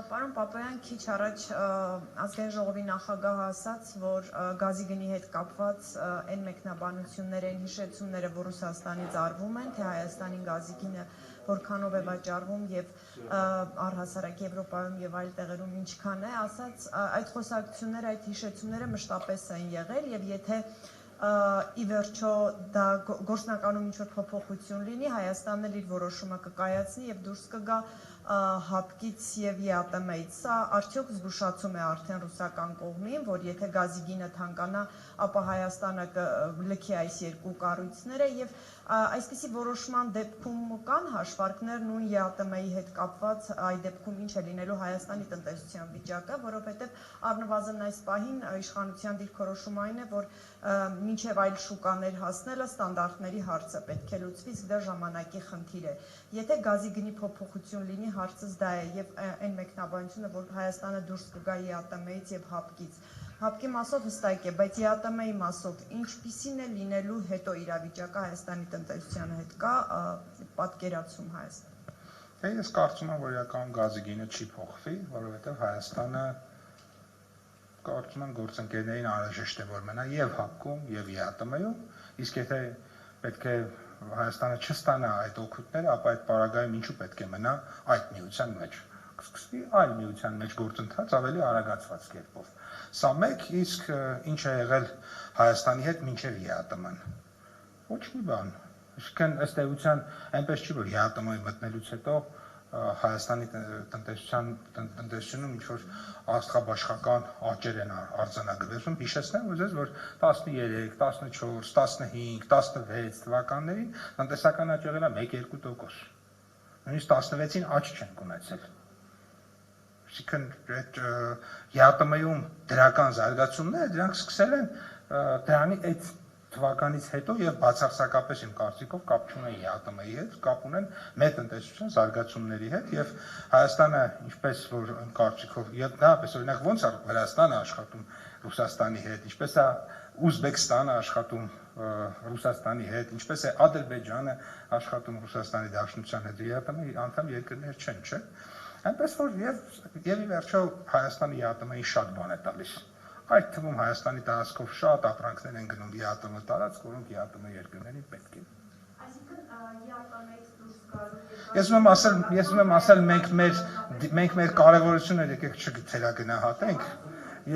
Պարոն Պապոյան, քիչ առաջ ազգային ժողովի նախագահը ասաց, որ գազի գնի հետ կապված այն մեկնաբանությունները, այն հիշեցումները, որ Ռուսաստանից արվում են, թե Հայաստանին գազի գինը որքանով է վաճառվում եւ առհասարակ Եվրոպայում եւ այլ տեղերում ինչքան է, ասաց այդ խոսակցությունները, այդ հիշեցումները մշտապես են եղել եւ եթե ի վերջո դա գործնականում ինչ-որ փոփոխություն լինի, Հայաստանն էլ իր որոշումը կկայացնի եւ դուրս կգա հապկից եւ ԵԱՏՄ-ից, սա արդյոք զգուշացում է արդեն ռուսական կողմին, որ եթե գազի գինը թանկանա, ապա Հայաստանը կլքի այս երկու կառույցները եւ այսպիսի որոշման դեպքում կան հաշվարկներ նույն ԵԱՏՄ-ի հետ կապված, այդ դեպքում ինչ է լինելու Հայաստանի տնտեսության վիճակը, որովհետեւ առնվազն այս պահին իշխանության դիրքորոշումը այն է, որ մինչև այլ շուկաներ հասնելը ստանդարտների հարցը պետք է լուծվի, իսկ դա ժամանակի խնդիր է։ Եթե գազի գնի փոփոխություն լինի, հարցս դա է եւ այն մեկնաբանությունը, որ Հայաստանը դուրս կգա ԵԱՏՄ-ից եւ հապկից։ Հապկի մասով հստակ է, բայց ԵԱՏՄ-ի մասով ինչպիսին է լինելու հետո իրավիճակը Հայաստանի տնտեսության հետ կա պատկերացում Հայաստան։ Ես կարծում եմ, որ իրականում գազի գինը չի փոխվի, որովհետեւ Հայաստանը կարծում եմ գործընկերներին անհրաժեշտ է որ մնա եւ հապկում եւ ԵԱՏՄ-ում, իսկ եթե պետք է Հայաստանը չստանա այդ օգուտները, ապա այդ պարագայում ինչու պետք է մնա այդ միության մեջ։ Կսկսվի այլ միության մեջ գործընթաց ավելի արագացված կերպով։ Սա մեկ, իսկ ինչ է եղել Հայաստանի հետ մինչև ԵԱՏՄ-ն։ Ոչ մի բան։ Այսինքն ըստ էության այնպես չի, որ ԵԱՏՄ-ի մտնելուց հետո Հայաստանի տնտեսությունում ինչ-որ աստղաբաշխական աճեր են արձանագրվում, հիշեցնեմ ուզես, որ 13, 14, 15, 16 թվականներին տնտեսական աճ եղել է 1-2%, նույնիսկ 16-ին աճ չենք ունեցել, այսինքն այդ ԵԱՏՄ-ում դրական զարգացումները դրանք սկսել են դրանի այդ թվականից հետո եւ բացարձակապես իմ կարծիքով կապ չունեն ԵԱՏՄ-ի հետ, կապ ունեն մեր տնտեսության զարգացումների հետ եւ Հայաստանը ինչպես որ իմ կարծիքով եւ նաեւ օրինակ ոնց է Վրաստանը աշխատում Ռուսաստանի հետ, ինչպես է Ուզբեկստանը աշխատում Ռուսաստանի հետ, ինչպես է Ադրբեջանը աշխատում Ռուսաստանի Դաշնության հետ, ԵԱՏՄ-ի անդամ երկրներ չեն, չէ՞։ Այնպես որ եւ ի վերջո Հայաստանը ԵԱՏՄ-ին շատ բան է տալիս։ Այդ թվում Հայաստանի տարածքով շատ ապրանքներ են գնում ԵԱՏՄ տարածք, որոնք ԵԱՏՄ երկրներին պետք են։ Այսինքն ԵԱՏՄ-ից դուրս գալու Ես ուզում եմ ասել մենք մեր կարևորությունը եկեք չգնահատենք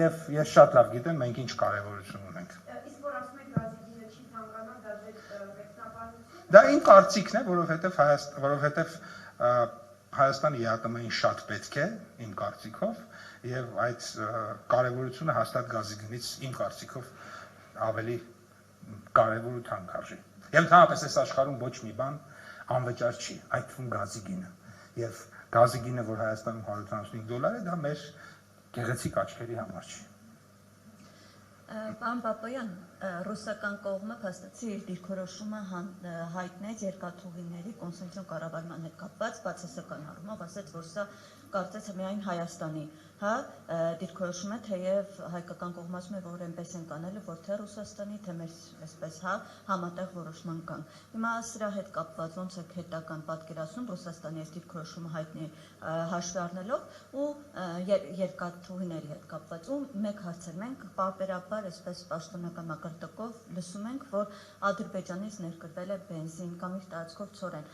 եւ ես շատ լավ գիտեմ մենք ինչ կարևորություն ունենք։ Իսկ որ ասում եք գազի գինը չի թանկանա, դա մեկնաբանություն։ Դա իմ կարծիքն է, որովհետեւ Հայաստանը ԵԱՏՄ-ին շատ պետք է, իմ կարծիքով, եւ այդ կարևորությունը հաստատ գազի գնից իմ կարծիքով ավելի կարևոր ու թանկարժի։ Եվ ընդհանրապես այս աշխարհում ոչ մի բան անվճար չի, այդ թվում գազի գինը։ Եւ գազի գինը, որ Հայաստանում $175 է, դա մեր գեղեցիկ աչքերի համար չի։ Պարոն Պապոյան, ռուսական կողմը փաստացի իր դիրքորոշումը հայտնեց երկաթուղիների կոնսենսուս կառավարման հետ կապված բացասական առումով, ասաց, որ սա կարծես միայն Հայաստանի, դիրքորոշում է, թեև հայկական կողմը ասում է, որ այնպես են կանել, որ թե Ռուսաստանի, թե մեր այսպես համատեղ որոշման կան։ Հիմա սրա հետ կապված ոնց է հետական պատկերացնում Ռուսաստանի այս դիրքորոշումը հայտնի հաշվի առնելով ու երկաթուղիների հետ կապված ու մեկ հարց է, մենք պարբերաբար այսպես պաշտոնական մակարդակով լսում ենք, որ Ադրբեջանից ներկրվել է բենզին կամ իր տարածքով ցորեն։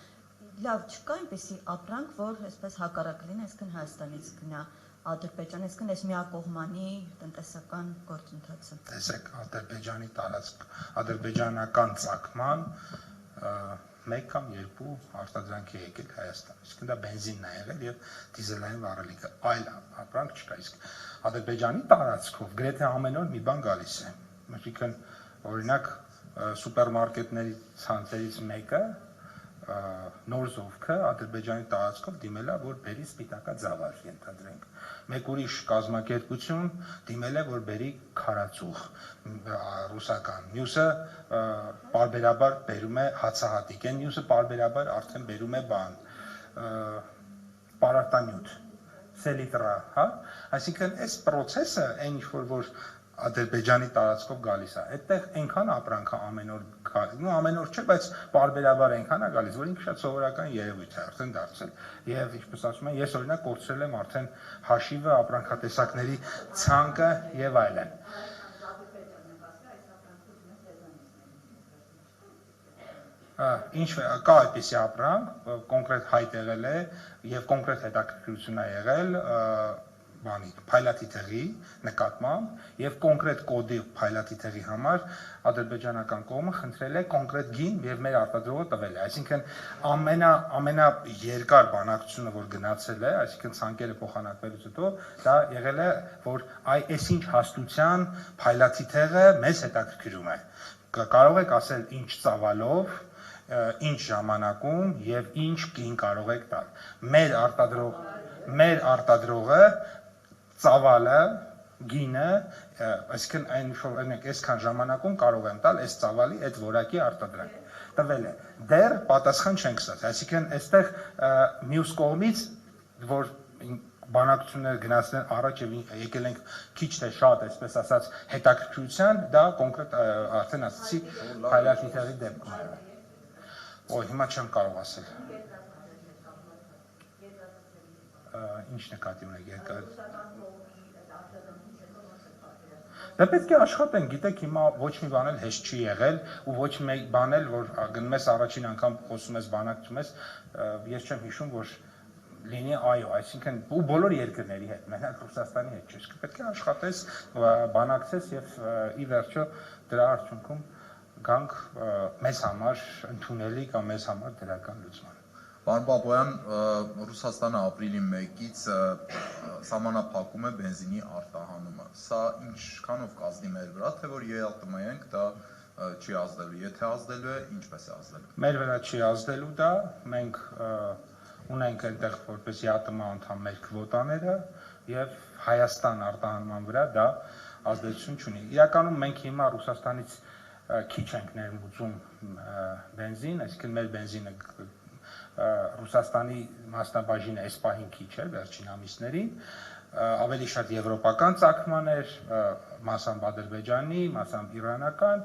Լավ, չկա այնպեսի ապրանք, որ այսպես հակառակ լինի, այսինքն Հայաստանից գնա Ադրբեջան, այսինքն այս միակողմանի տնտեսական գործընթացը։ Տեսեք, Ադրբեջանի տարածք, ադրբեջանական ցակման մեկ կամ երկու արտադրանք է եկել Հայաստան։ Իսկ դա բենզինն է եղել եւ դիզելային վառելիքը, այլ ապրանք չկա։ Իսկ Ադրբեջանի տարածքով գրեթե ամեն օր մի բան գալիս է։ Այսինքն օրինակ սուպերմարկետների ցանցերից մեկը Նորզովքը Ադրբեջանի տարածքով դիմել է, որ բերի սպիտակաձավար ենթադրենք։ Մեկ ուրիշ կազմակերպություն դիմել է, որ բերի քարածուխ ռուսական։ Մյուսը պարբերաբար բերում է հացահատիկ, այն մյուսը պարբերաբար արդեն բերում է բան, պարարտանյութ, սելիտրա, հա։ Այսինքն այս process-ը, այն ինչ որ Ադրբեջանի տարածքով գալիս է։ Այդտեղ այնքան ապրանքը ամեն օր ամեն օր չէ, բայց պարբերաբար այնքան է գալիս, որ ինքը շատ սովորական երևույթ է արդեն դարձել։ Եվ ինչպես ասում են, ես օրինակ կորցրել եմ արդեն հաշիվը, ապրանքատեսակների ցանկը եւ այլն։ Ինչ կա այդպիսի ապրանք, կոնկրետ հայտ եղել է եւ կոնկրետ հետաքրքրություն է եղել բանի փայլատի թղի նկատմամբ եւ կոնկրետ կոդի փայլատի թղի համար ադրբեջանական կողմը խնդրել է կոնկրետ գին եւ մեր արտադրողը տվել է, այսինքն ամենաերկար բանակցությունը որ գնացել է, այսինքն ցանկերը փոխանակվելուց հետո դա եղել է որ այսինչ հաստության փայլատի թղը մեզ հետաքրքրում է, կարող եք ասել ինչ ծավալով ինչ ժամանակում եւ ինչ գին կարող եք տալ։ Մեր արտադրողը ծավալը, գինը, այսինքն այսքան ժամանակում կարող եմ տալ այս ծավալի այդ որակի արտադրանք։ Տվել է։ Դեռ պատասխան չենք ստացել, այսինքն այստեղ մյուս կողմից որ բանակցությունները գնացնեն առաջ եւ եկել ենք քիչ թե շատ, այսպես ասած, հետաքրքրության, դա կոնկրետ արդեն ասացի փայլատի թղի դեպքում է։ Ոյ, հիմա չեմ կարող ասել։ Ինչ նկատի ունեք երկար։ Դա պետք է աշխատեն, գիտեք, հիմա ոչ մի բան էլ հեշտ չի եղել ու ոչ մի բան էլ որ գնում ես առաջին անգամ խոսում ես բանակցում ես, ես չեմ հիշում որ լինի այո, այսինքն ու բոլոր երկրների հետ, մենակ Ռուսաստանի հետ չէ, պետք է աշխատես, բանակցես եւ ի վերջո դրա արդյունքում գանք մեզ համար ընդունելի կամ մեզ համար դրական լուծման։ Պարոն Պապոյան, Ռուսաստանը ապրիլի 1-ից սահմանափակում է բենզինի արտահանումը։ Սա ինչքանով կազդի մեր վրա, թե որ ԵԱՏՄ-ենք դա չի ազդելու, եթե ազդելու է, ինչպես է ազդելու։ Մեր վրա չի ազդելու դա, մենք ունենք այնտեղ որպես ԵԱՏՄ անդամ մեր քվոտաները եւ Հայաստան արտահանման վրա դա ազդեցություն չունի։ Իրականում մենք հիմա Ռուսաստանից քիչ ենք ներմուծում բենզին, այսինքն մեր բենզինը Ռուսաստանի մասնաբաժինը այս պահին քիչ է վերջին ամիսներին, ավելի շատ եվրոպական ծագմաններ, մասամբ Ադրբեջանի, մասամբ իրանական,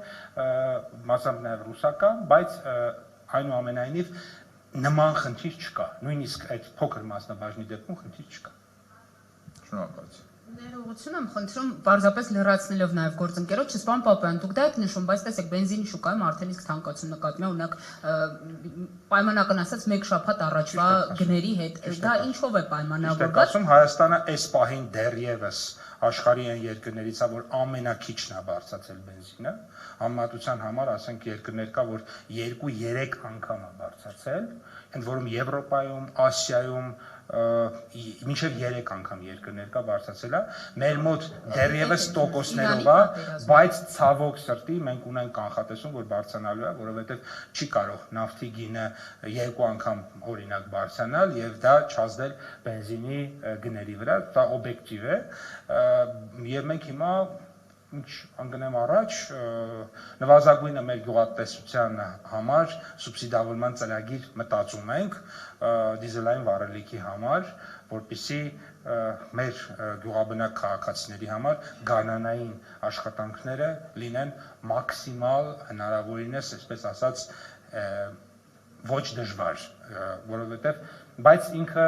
մասամբ նաև ռուսական, բայց այնուամենայնիվ նման խնդիր չկա, նույնիսկ այդ փոքր մասնաբաժնի դեպքում խնդիր չկա։ Շնորհակալություն։ Ներողություն եմ խնդրում պարզապես լրացնելով նաև գործընկերոջս, պարոն Պապոյան, դուք դա եք նշում, բայց տեսեք բենզինի շուկայում արդեն իսկ թանկացում նկատվում է, օրինակ պայմանական ասած 1 շաբաթ առաջվա գների հետ, դա ինչով է պայմանավորված։ Ասում Հայաստանը այս պահին դեռևս աշխարհի այն երկրներից է, որ ամենակիչն է բարձրացել բենզինը, համեմատության համար ասենք երկրներ կա, որ 2-3 անգամ է բարձրացել, ընդ որում Եվրոպայում, Ասիայում մինչև 3 անգամ երկրներ կա բարձրացել է, մեր մոտ դեռևս տոկոսներով է, բայց ցավոք սրտի մենք ունենք կանխատեսում, որ բարձրանալու է, որովհետև չի կարող նավթի գինը 2 անգամ օրինակ բարձրանալ եւ դա չազդել բենզինի գների վրա, դա օբյեկտիվ է, եւ մենք հիմա ինչ անգնեմ առաջ նվազագույնը մեր գյուղատնտեսության համար սուբսիդավորման ծրագիր մտածում ենք դիզելային վառելիքի համար, որպեսզի մեր գյուղաբնակ քաղաքացիների համար գարնանային աշխատանքները լինեն մաքսիմալ հնարավորինս, այսպես ասած, ոչ դժվար, որովհետև բայց ինքը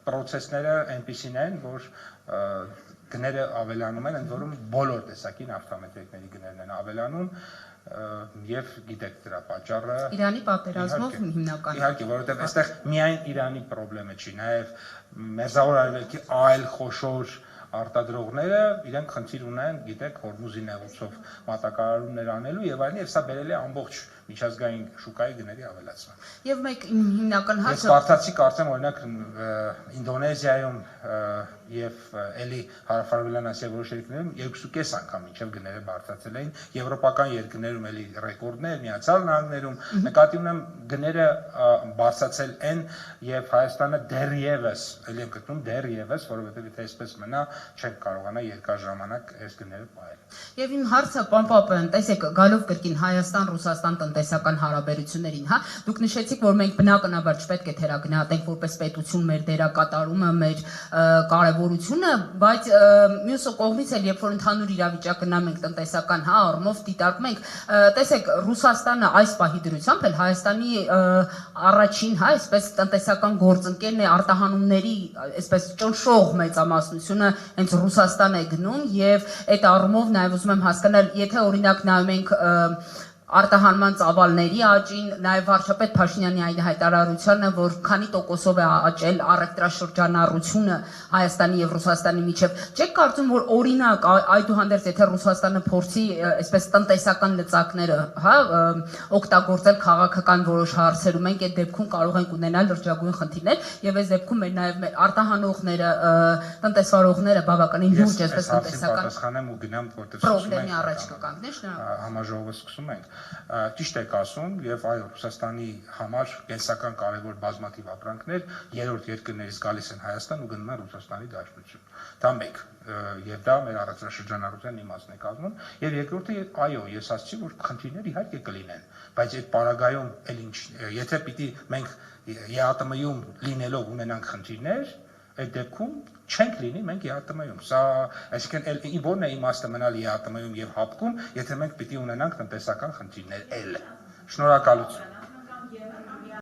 պրոցեսները այնպիսին են, որ գները ավելանում են, ընդ որում բոլոր տեսակի նավթամեթերիկների գներն են ավելանում եւ գիտեք դրա պատճառը Իրանի պատերազմով հիմնական իհարկե, որովհետեւ այստեղ միայն Իրանի խնդիրը չի, նաեւ Մերձավոր Արևելքի այլ խոշոր արտադրողները իրենք խնդիր ունեն, գիտեք, Հորմուզի նեղուցով մատակարարումներ անելու եւ այլն, եւ սա բերել է ամբողջ միջազգային շուկայի գների ավելացման։ Եվ մեկ հիմնական Ես հարցը կարծացի կարծեմ օրինակ Ինդոնեզիայում եւ էլի հարավարևելյան Ասիայի որոշ երկրներում 2.5 անգամ մինչեւ գները բարձրացել էին, եվրոպական երկրներում էլի ռեկորդներ, Միացյալ Նահանգներում նկատի ունեմ գները բարձրացել են եւ Հայաստանը դեռևս, էլի եմ գտնում դեռևս, որովհետեւ եթե այսպես մնա, չենք կարողանա երկար ժամանակ այս գները պահել։ Եվ իմ հարցը, պարոն Պապոյան, տեսեք, գալով կրկին Հայաստան-Ռուսաստան տնտեսական հարաբերություններին, հա։ Դուք նշեցիք, որ մենք բնականաբար չպետք է թերագնահատենք որպես պետություն մեր դերակատարումը, մեր կարևորությունը, բայց մյուս կողմից էլ երբ որ ընդհանուր իրավիճակը նայենք տնտեսական, հա, առումով դիտարկում ենք, տեսեք, Ռուսաստանը այս պահի դրությամբ էլ Հայաստանի առաջին, հա, այսպես տնտեսական գործընկերն է, արտահանումների, այսպես ճնշող մեծամասնությունը հենց Ռուսաստան է գնում եւ այդ առումով նաեւ ուզում եմ հասկանալ, եթե օրինակ նայում ենք արտահանման ծավալների աճին, նաև վարչապետ Փաշինյանի այն հայտարարությանը, որ քանի տոկոսով է աճել առևտրաշրջանառությունը Հայաստանի եւ Ռուսաստանի միջև, չեք կարծում, որ օրինակ այդուհանդերձ եթե Ռուսաստանը փորձի այսպես տնտեսական լծակները, հա, օգտագործել քաղաքական որոշ հարցերում, մենք այդ դեպքում կարող ենք ունենալ լրջագույն խնդիրներ եւ այս դեպքում մեր նաև մեր արտահանողները, տնտեսվարողները բավականին լուրջ այսպես տնտեսական պատասխանեմ ու գնամ որտեղ պրոբլեմի առաջ կկանգնես, համաժողովը սկսում ենք ճիշտ եք ասում եւ այո Ռուսաստանի համար կենսական կարևոր բազմաթիվ ապրանքներ երրորդ երկրներից գալիս են Հայաստան ու գնում են Ռուսաստանի Դաշնություն։ Դա մեկ եւ դա մեր առևտրաշրջանառության իմաստն է կազմում եւ երկրորդը այո ես ասացի որ խնդիրներ իհարկե կլինեն բայց այդ պարագայում էլ ինչ եթե պիտի մենք ԵԱՏՄ-ում լինելով ունենանք խնդիրներ այդ դեպքում չենք լինի մենք ԵԱՏՄ-ում։ Սա այսինքն ո՞րն է իմաստը մնալ ԵԱՏՄ-ում եւ հապկում, եթե մենք պիտի ունենանք տնտեսական խնդիրներ էլ։ Շնորհակալություն։